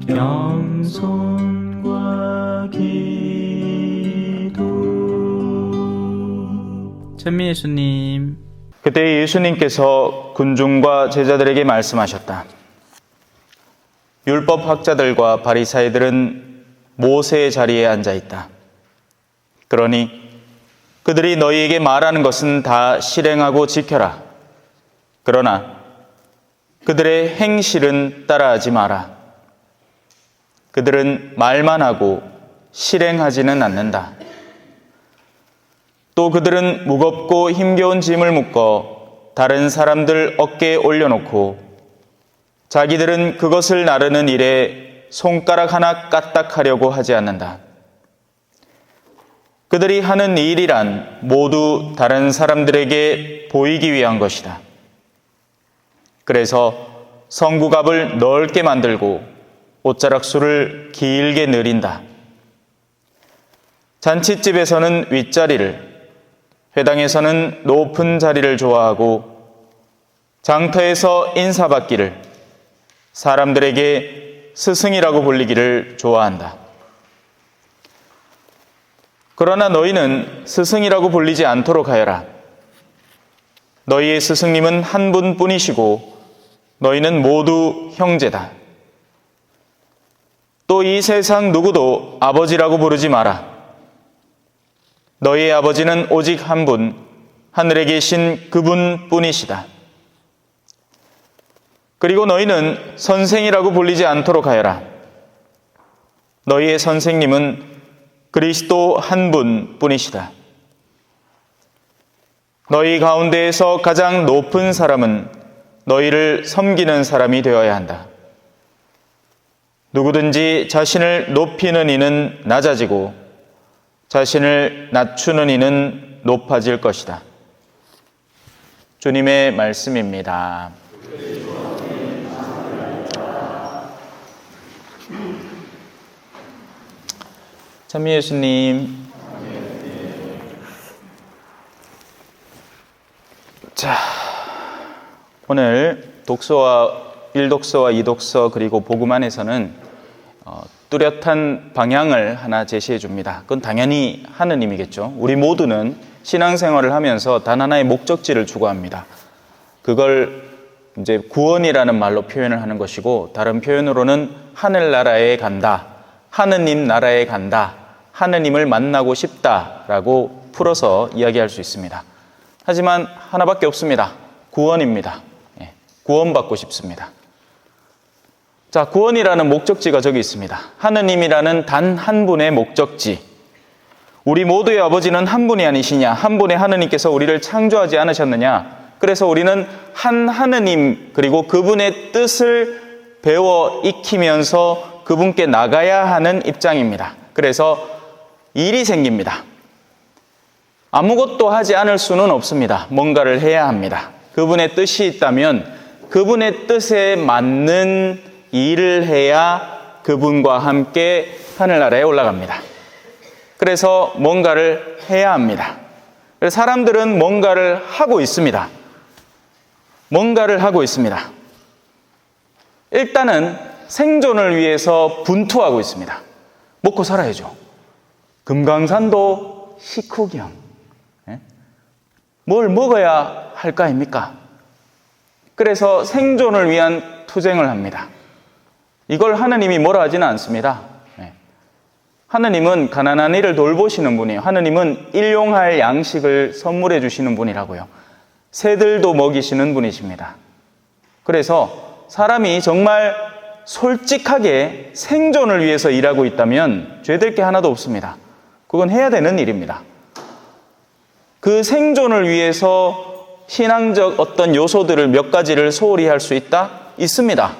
겸손과 기도. 찬미 예수님. 그때 예수님께서 군중과 제자들에게 말씀하셨다. 율법학자들과 바리사이들은 모세의 자리에 앉아 있다. 그러니 그들이 너희에게 말하는 것은 다 실행하고 지켜라. 그러나 그들의 행실은 따라하지 마라. 그들은 말만 하고 실행하지는 않는다. 또 그들은 무겁고 힘겨운 짐을 묶어 다른 사람들 어깨에 올려놓고 자기들은 그것을 나르는 일에 손가락 하나 까딱하려고 하지 않는다. 그들이 하는 일이란 모두 다른 사람들에게 보이기 위한 것이다. 그래서 성구갑을 넓게 만들고 옷자락수를 길게 늘인다. 잔칫집에서는 윗자리를, 회당에서는 높은 자리를 좋아하고 장터에서 인사받기를, 사람들에게 스승이라고 불리기를 좋아한다. 그러나 너희는 스승이라고 불리지 않도록 하여라. 너희의 스승님은 한 분뿐이시고 너희는 모두 형제다. 또 이 세상 누구도 아버지라고 부르지 마라. 너희의 아버지는 오직 한 분, 하늘에 계신 그분뿐이시다. 그리고 너희는 선생이라고 불리지 않도록 하여라. 너희의 선생님은 그리스도 한 분뿐이시다. 너희 가운데에서 가장 높은 사람은 너희를 섬기는 사람이 되어야 한다. 누구든지 자신을 높이는 이는 낮아지고 자신을 낮추는 이는 높아질 것이다. 주님의 말씀입니다. 찬미 예수님. 자, 오늘 독서와 1독서와 2독서 그리고 복음 안에서는 뚜렷한 방향을 하나 제시해 줍니다. 그건 당연히 하느님이겠죠. 우리 모두는 신앙생활을 하면서 단 하나의 목적지를 추구합니다. 그걸 이제 구원이라는 말로 표현을 하는 것이고, 다른 표현으로는 하늘나라에 간다, 하느님 나라에 간다, 하느님을 만나고 싶다라고 풀어서 이야기할 수 있습니다. 하지만 하나밖에 없습니다. 구원입니다. 구원받고 싶습니다. 자, 구원이라는 목적지가 저기 있습니다. 하느님이라는 단 한 분의 목적지. 우리 모두의 아버지는 한 분이 아니시냐? 한 분의 하느님께서 우리를 창조하지 않으셨느냐? 그래서 우리는 한 하느님 그리고 그분의 뜻을 배워 익히면서 그분께 나가야 하는 입장입니다. 그래서 일이 생깁니다. 아무것도 하지 않을 수는 없습니다. 뭔가를 해야 합니다. 그분의 뜻이 있다면 그분의 뜻에 맞는 일을 해야 그분과 함께 하늘나라에 올라갑니다. 그래서 뭔가를 해야 합니다. 그래서 사람들은 뭔가를 하고 있습니다. 뭔가를 하고 있습니다. 일단은 생존을 위해서 분투하고 있습니다. 먹고 살아야죠. 금강산도 식후경. 뭘 먹어야 할 거 아닙니까? 그래서 생존을 위한 투쟁을 합니다. 이걸 하느님이 뭐라 하지는 않습니다. 하느님은 가난한 이를 돌보시는 분이에요. 하느님은 일용할 양식을 선물해 주시는 분이라고요. 새들도 먹이시는 분이십니다. 그래서 사람이 정말 솔직하게 생존을 위해서 일하고 있다면 죄될 게 하나도 없습니다. 그건 해야 되는 일입니다. 그 생존을 위해서 신앙적 어떤 요소들을 몇 가지를 소홀히 할 수 있다? 있습니다.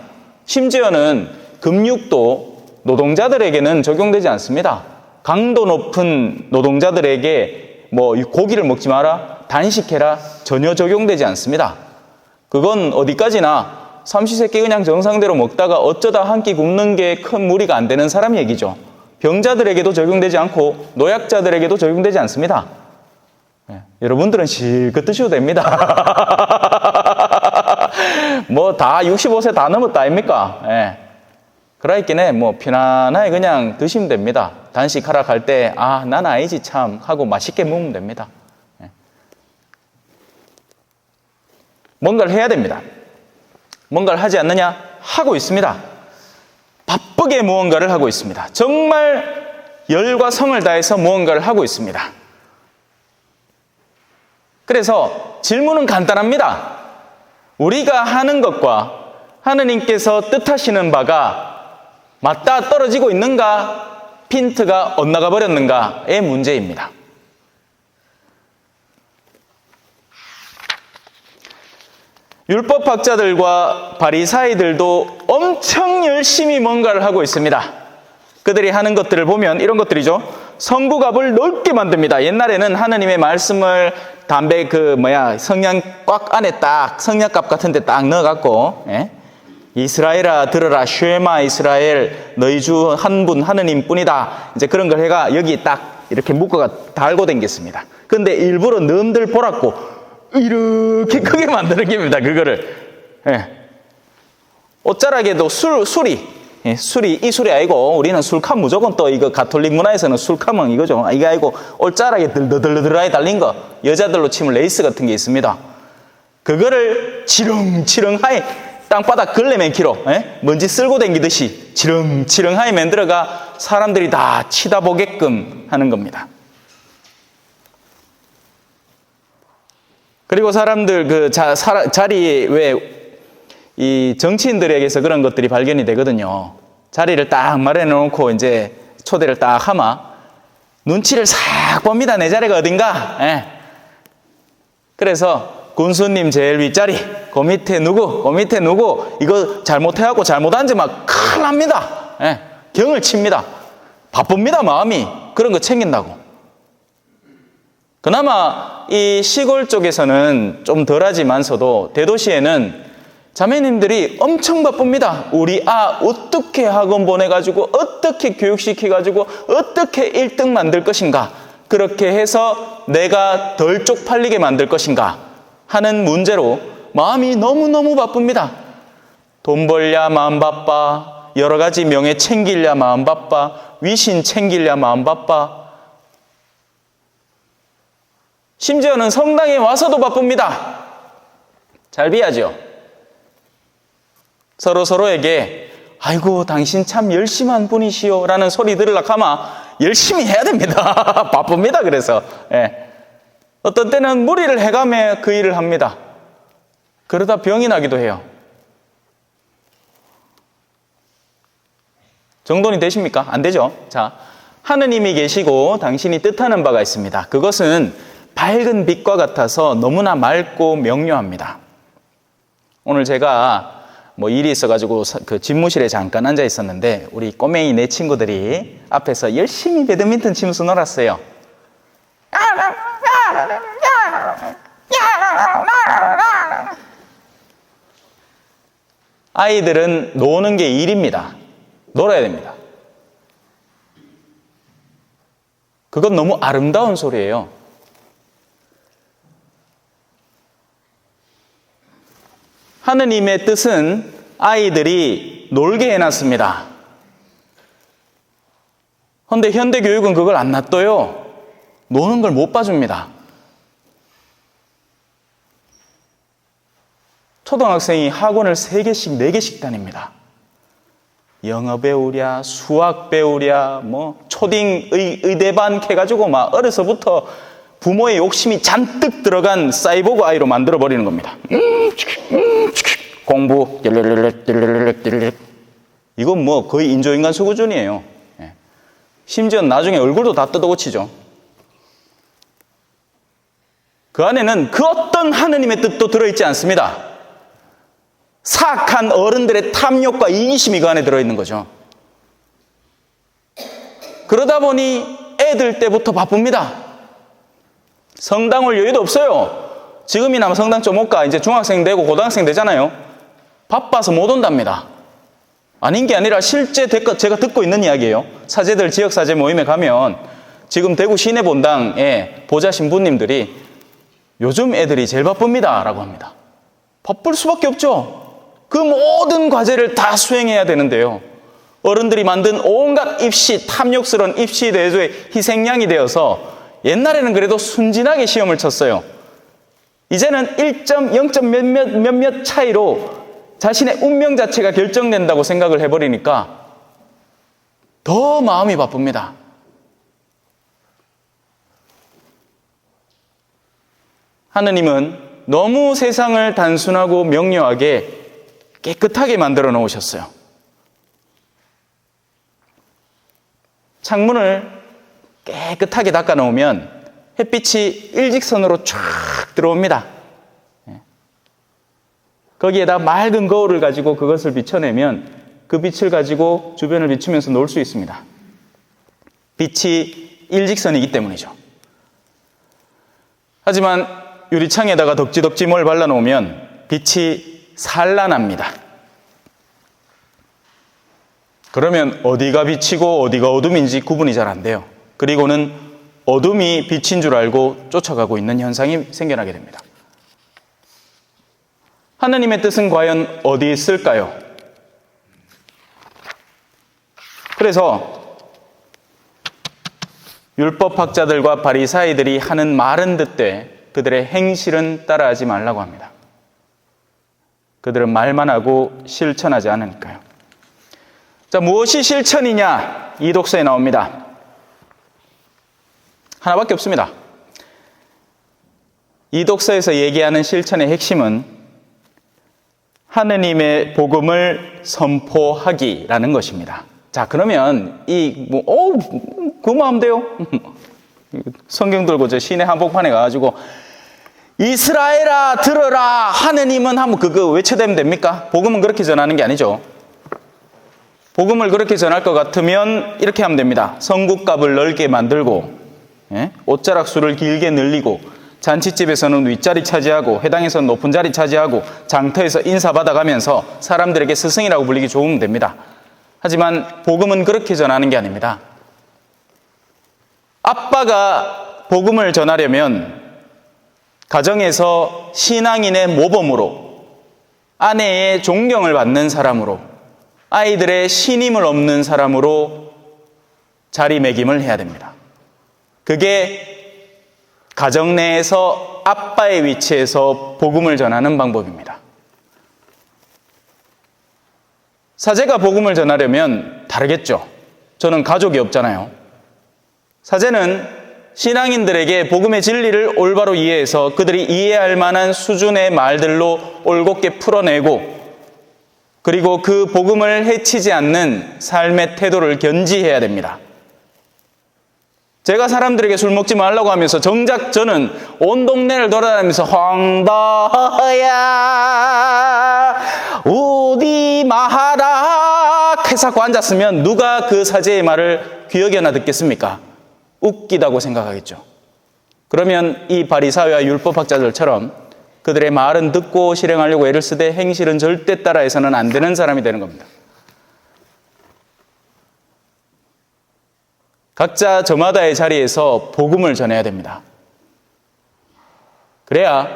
심지어는 금육도 노동자들에게는 적용되지 않습니다. 강도 높은 노동자들에게 뭐 고기를 먹지 마라, 단식해라 전혀 적용되지 않습니다. 그건 어디까지나 삼시세끼 그냥 정상대로 먹다가 어쩌다 한 끼 굶는 게 큰 무리가 안 되는 사람 얘기죠. 병자들에게도 적용되지 않고 노약자들에게도 적용되지 않습니다. 여러분들은 실컷 드셔도 됩니다. 뭐 다 65세 다 넘었다 아닙니까? 그러있기에 뭐 편안하게 그냥 드시면 됩니다. 단식하러 갈 때 난 아니지 참 하고 맛있게 먹으면 됩니다. 뭔가를 해야 됩니다. 뭔가를 하지 않느냐? 하고 있습니다. 바쁘게 무언가를 하고 있습니다. 정말 열과 성을 다해서 무언가를 하고 있습니다. 그래서 질문은 간단합니다. 우리가 하는 것과 하느님께서 뜻하시는 바가 맞닿아 떨어지고 있는가? 핀트가 엇나가 버렸는가의 문제입니다. 율법학자들과 바리사이들도 엄청 열심히 뭔가를 하고 있습니다. 그들이 하는 것들을 보면 이런 것들이죠. 성구갑을 넓게 만듭니다. 옛날에는 하느님의 말씀을 담배 성냥 꽉 안에 딱 성냥갑 같은 데 딱 넣어갖고 이스라엘아 들으라 쉐마 이스라엘 너희 주 한 분 하느님뿐이다. 이제 그런 걸 해가 여기 딱 이렇게 묶어가 달고 댕겼습니다. 근데 일부러 너희들 보라고 이렇게 크게 만드는 겁니다. 그거를 옷자락에도 술이 이 술이 아니고 우리는 술칸 무조건 또 이거 가톨릭 문화에서는 술칸은 이거죠. 이게 아니고 옷자락에 들들들하게 달린 거 여자들로 치면 레이스 같은 게 있습니다. 그거를 치렁치렁하게 땅바닥 걸레맨키로 먼지 쓸고 댕기듯이 치렁치렁하게 만들어가 사람들이 다 치다보게끔 하는 겁니다. 그리고 사람들 자리 왜 이 정치인들에게서 그런 것들이 발견이 되거든요. 자리를 딱 마련해 놓고 이제 초대를 딱 하마 눈치를 싹 봅니다. 내 자리가 어딘가. 그래서 군수님 제일 윗자리, 그 밑에 누구 이거 잘못해갖고 잘못 앉으면 큰일 납니다. 경을 칩니다. 바쁩니다. 마음이 그런 거 챙긴다고. 그나마 이 시골 쪽에서는 좀 덜하지만서도 대도시에는 자매님들이 엄청 바쁩니다. 우리 어떻게 학원 보내가지고 어떻게 교육시켜가지고 어떻게 1등 만들 것인가, 그렇게 해서 내가 덜 쪽팔리게 만들 것인가 하는 문제로 마음이 너무너무 바쁩니다. 돈 벌랴 마음 바빠, 여러 가지 명예 챙기랴 마음 바빠, 위신 챙기랴 마음 바빠, 심지어는 성당에 와서도 바쁩니다. 잘 비하죠. 서로에게 아이고 당신 참 열심한 분이시오 라는 소리 들으려고 하면 열심히 해야 됩니다. 바쁩니다. 그래서 어떤 때는 무리를 해가며 그 일을 합니다. 그러다 병이 나기도 해요. 정돈이 되십니까? 안 되죠. 자, 하느님이 계시고 당신이 뜻하는 바가 있습니다. 그것은 밝은 빛과 같아서 너무나 맑고 명료합니다. 오늘 제가 일이 있어가지고 그 집무실에 잠깐 앉아 있었는데 우리 꼬맹이 내 친구들이 앞에서 열심히 배드민턴 치면서 놀았어요. 아이들은 노는 게 일입니다. 놀아야 됩니다. 그건 너무 아름다운 소리예요. 하느님의 뜻은 아이들이 놀게 해놨습니다. 그런데 현대교육은 그걸 안 놔둬요. 노는 걸 못 봐줍니다. 초등학생이 학원을 3개씩 4개씩 다닙니다. 영어 배우랴, 수학 배우랴, 초딩 의대반 해가지고 막 어려서부터 부모의 욕심이 잔뜩 들어간 사이보그 아이로 만들어버리는 겁니다. 공부, 이건 거의 인조인간 수준이에요. 심지어 나중에 얼굴도 다 뜯어고치죠. 그 안에는 그 어떤 하느님의 뜻도 들어있지 않습니다. 사악한 어른들의 탐욕과 이기심이 그 안에 들어있는 거죠. 그러다 보니 애들 때부터 바쁩니다. 성당 올 여유도 없어요. 지금이나 성당 좀 못 가. 이제 중학생 되고 고등학생 되잖아요. 바빠서 못 온답니다. 아닌 게 아니라 실제 제가 듣고 있는 이야기예요. 사제들 지역사제 모임에 가면 지금 대구 시내본당에 보좌 신부님들이 요즘 애들이 제일 바쁩니다 라고 합니다. 바쁠 수밖에 없죠. 그 모든 과제를 다 수행해야 되는데요. 어른들이 만든 온갖 입시, 탐욕스러운 입시 대조의 희생양이 되어서 옛날에는 그래도 순진하게 시험을 쳤어요. 이제는 1점, 0점 몇몇 차이로 자신의 운명 자체가 결정된다고 생각을 해버리니까 더 마음이 바쁩니다. 하느님은 너무 세상을 단순하고 명료하게 깨끗하게 만들어 놓으셨어요. 창문을 깨끗하게 닦아 놓으면 햇빛이 일직선으로 쫙 들어옵니다. 거기에다 맑은 거울을 가지고 그것을 비춰내면 그 빛을 가지고 주변을 비추면서 놀 수 있습니다. 빛이 일직선이기 때문이죠. 하지만 유리창에다가 덕지덕지 뭘 발라놓으면 빛이 산란합니다. 그러면 어디가 빛이고 어디가 어둠인지 구분이 잘 안 돼요. 그리고는 어둠이 빛인 줄 알고 쫓아가고 있는 현상이 생겨나게 됩니다. 하느님의 뜻은 과연 어디 있을까요? 그래서 율법학자들과 바리사이들이 하는 말은 듣되 그들의 행실은 따라하지 말라고 합니다. 그들은 말만 하고 실천하지 않으니까요. 자, 무엇이 실천이냐? 이 독서에 나옵니다. 하나밖에 없습니다. 이 독서에서 얘기하는 실천의 핵심은 하느님의 복음을 선포하기라는 것입니다. 자, 그러면 그 마음대로 성경 들고 저 시내 한복판에 가가지고 이스라엘아 들어라 하느님은 하면 그거 외쳐대면 됩니까? 복음은 그렇게 전하는 게 아니죠. 복음을 그렇게 전할 것 같으면 이렇게 하면 됩니다. 성국갑을 넓게 만들고 옷자락수를 길게 늘리고 잔치집에서는 윗자리 차지하고 회당에서는 높은 자리 차지하고 장터에서 인사받아가면서 사람들에게 스승이라고 불리기 좋으면 됩니다. 하지만 복음은 그렇게 전하는 게 아닙니다. 아빠가 복음을 전하려면 가정에서 신앙인의 모범으로, 아내의 존경을 받는 사람으로, 아이들의 신임을 얻는 사람으로 자리매김을 해야 됩니다. 그게 가정 내에서 아빠의 위치에서 복음을 전하는 방법입니다. 사제가 복음을 전하려면 다르겠죠. 저는 가족이 없잖아요. 사제는 신앙인들에게 복음의 진리를 올바로 이해해서 그들이 이해할 만한 수준의 말들로 올곧게 풀어내고, 그리고 그 복음을 해치지 않는 삶의 태도를 견지해야 됩니다. 제가 사람들에게 술 먹지 말라고 하면서 정작 저는 온 동네를 돌아다니면서 황다야 우디 마하라 해사고 앉았으면 누가 그 사제의 말을 귀 여겨나 듣겠습니까? 웃기다고 생각하겠죠. 그러면 이 바리사회와 율법학자들처럼 그들의 말은 듣고 실행하려고 애를 쓰되 행실은 절대 따라해서는 안 되는 사람이 되는 겁니다. 각자 저마다의 자리에서 복음을 전해야 됩니다. 그래야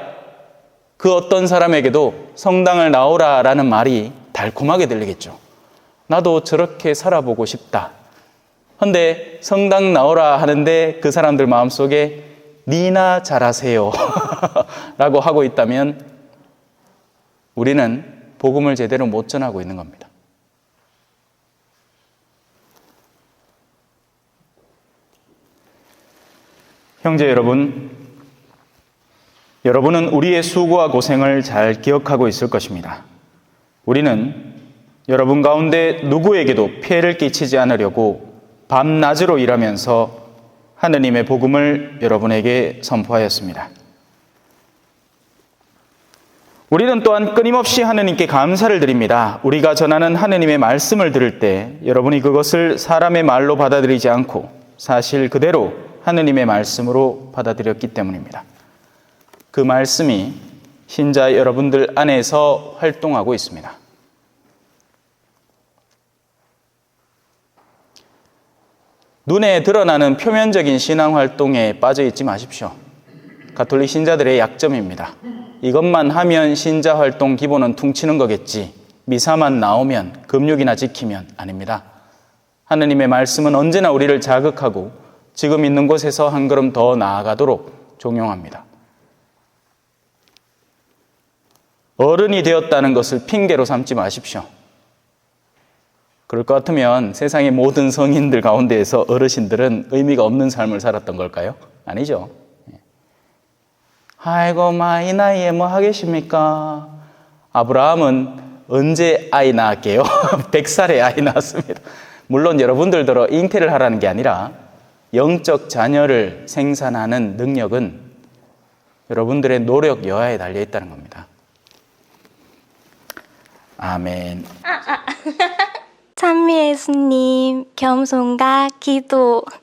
그 어떤 사람에게도 성당을 나오라라는 말이 달콤하게 들리겠죠. 나도 저렇게 살아보고 싶다. 근데 성당 나오라 하는데 그 사람들 마음속에 니나 잘하세요 라고 하고 있다면 우리는 복음을 제대로 못 전하고 있는 겁니다. 형제 여러분, 여러분은 우리의 수고와 고생을 잘 기억하고 있을 것입니다. 우리는 여러분 가운데 누구에게도 피해를 끼치지 않으려고 밤낮으로 일하면서 하느님의 복음을 여러분에게 선포하였습니다. 우리는 또한 끊임없이 하느님께 감사를 드립니다. 우리가 전하는 하느님의 말씀을 들을 때 여러분이 그것을 사람의 말로 받아들이지 않고 사실 그대로 하느님의 말씀으로 받아들였기 때문입니다. 그 말씀이 신자 여러분들 안에서 활동하고 있습니다. 눈에 드러나는 표면적인 신앙 활동에 빠져 있지 마십시오. 가톨릭 신자들의 약점입니다. 이것만 하면 신자 활동 기본은 퉁치는 거겠지. 미사만 나오면 금육이나 지키면 아닙니다. 하느님의 말씀은 언제나 우리를 자극하고 지금 있는 곳에서 한 걸음 더 나아가도록 종용합니다. 어른이 되었다는 것을 핑계로 삼지 마십시오. 그럴 것 같으면 세상의 모든 성인들 가운데에서 어르신들은 의미가 없는 삶을 살았던 걸까요? 아니죠. 아이고, 이 나이에 뭐 하겠습니까? 아브라함은 언제 아이 낳았게요? 100살에 아이 낳았습니다. 물론 여러분들도 잉태를 하라는 게 아니라 영적 자녀를 생산하는 능력은 여러분들의 노력 여하에 달려 있다는 겁니다. 아멘. 찬미 예수님, 겸손과 기도.